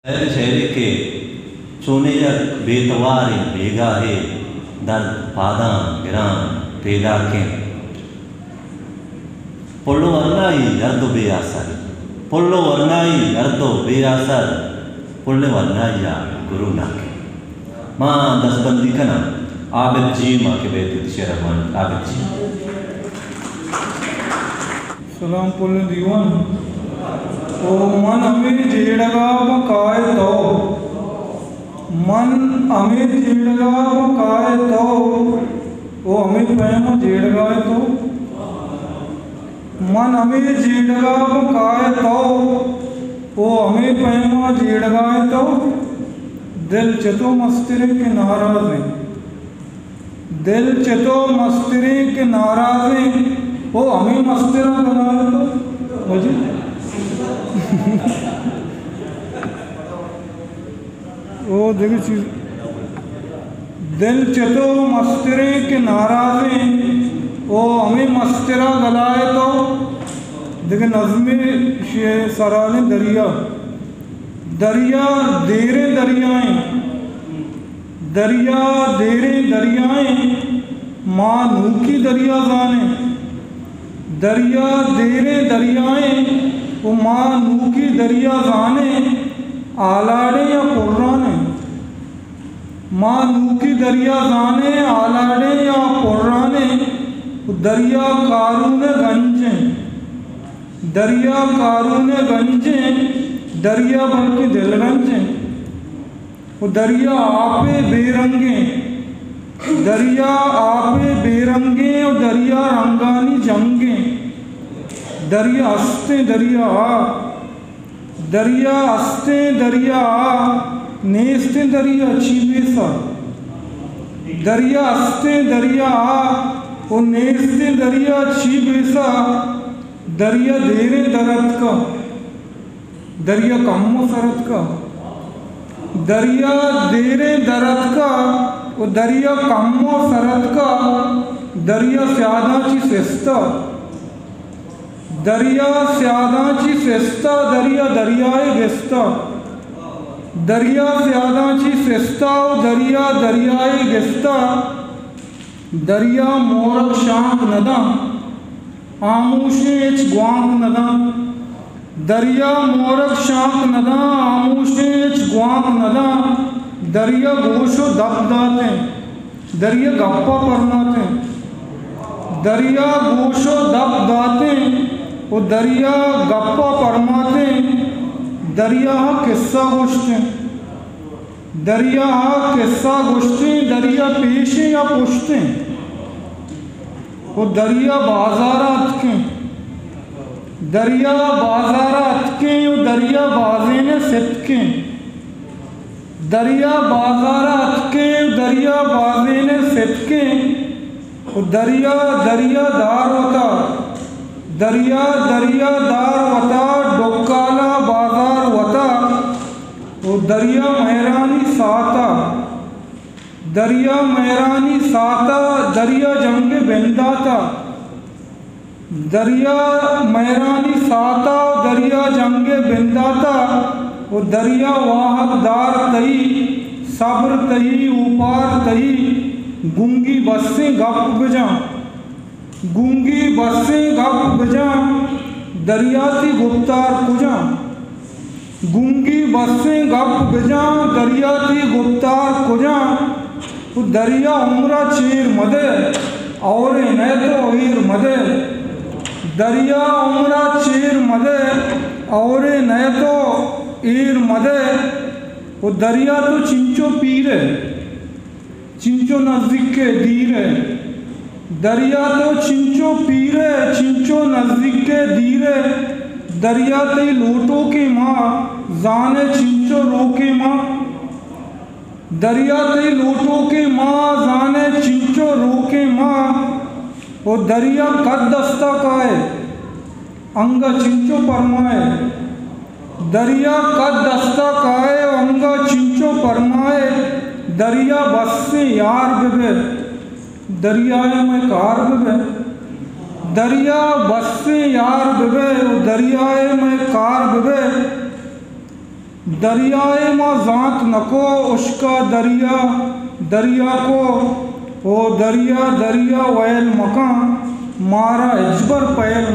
शहर के चोनेजर बेतवारे बेगा है दर्द पादा गिरा पैदा के पुल्लो वर्नाई अर्दो बेआसर पुल्लो वर्नाई अर्दो बेआसर पुल्ले वर्नाई या गुरु नाके माँ दसबंदी कना आबिद जी माँ के बेटे शेरवान आबिद जी सलाम पुल्ले दीवान ओ मन अमीर जेड़गा बकाए तो मन अमीर जेड़गा बकाए तो ओ अमीर पैम जेड़गा तो मन अमीर जेड़गा बकाए तो ओ अमीर पैम जेड़गा तो दिल चतो मस्तिरे के नाराज हैं दिल चतो मस्तिरे के नाराज हैं ओ अमीर मस्तिरा बनाए तो मुझे वो देखिए चीज दिल चतो मस्तिरे के नाराज़े ओ हमें मस्तिरा गलाए तो देखिए नज़्मे सराने दरिया दरिया देरे दरियाएं दरिया देरे दरियाएं माँ नूकी दरिया जाने दरिया देरे दरियाएं वो माँ नूकी दरिया जाने आलाड़े या पुर्राने माँ नूकी दरिया जाने आलाड़े या पुर्राने दरिया कारूने गंजे दरिया कारूने गंजे दरिया बल्कि दिल गंजे वो दरिया आपे बेरंगे दरिया आपे बेरंगे और दरिया रंगानी जंगे दरिया हंसते दरिया दरिया हंसते दरिया नेस्ते दरिया चीबे सा दरिया हंसते दरिया और नेस्ते दरिया चीबे सा दरिया देरे दरद का दरिया कम्मो सरद का दरिया देरे दरद का और दरिया कम्मो सरद का दरिया स्यादाची सेस्ता दरिया स्यादाची सेस्ता दरिया दरियाए गेस्ता दरिया स्यादाची सेस्ता दरिया दरियाए गेस्ता दरिया मोरक शांक नदा आमूशे एच ग्वांग नदा दरिया मोरक शांक नदा आमूशे एच ग्वांग नदा दरिया गोशो दब दाते दरिया गप्पा परनाते दरिया गोशो दब दाते वो दरिया गप्पा परमाते दरिया किस्सा गोश्ते दरिया किस्सा गोश्ते दरिया पेशे या पुश्ते वो दरिया बाजारा अटके दरिया बाजारा अटके वो दरिया बाजे ने सिटके दरिया बाजारा अटके दरिया बाजे ने सिटके वो दरिया दरिया दार होता दरिया दरिया दार वता डोकाला बाजार वता वो दरिया मेहरानी साता दरिया मेहरानी साता दरिया जंगे बेंदाता दरिया मेहरानी साता दरिया जंगे बेंदाता वो दरिया वाहकदार तई सब्र तई ऊपार तई गुंगी बसें गप बजा गूंगी बसें गप बजा दरियाती गुप्तार कुजा गूंगी बसें गप बजा दरियाती गुप्तार कुजा वो दरिया उम्रा चीर मदे और न तो हीर मदे दरिया उम्रा चीर मदे और न तो ईर मदे वो दरिया तो चिंचो पीरे चिंचो नजदीक के दीरे दरिया तो चिंचो पीरे चिंचो नजदीक के धीरे दरिया तई लोटो के माँ जाने चिंचो रोके माँ दरिया तई लोटो के माँ जाने चिंचो रोके माँ वो दरिया कद दस्ता काए अंगा चिंचो परमाए दरिया कद दस्ता काए अंगा चिंचो परमाए दरिया बस से यार बेबे दरियाए में कार बेबे दरिया बस से यार बेबे दरियाए में कार बेबे दरियाए माँ ज़ात नको उसका दरिया दरिया को, ओ दरिया दरिया वैल मकां मारा इजबर पैल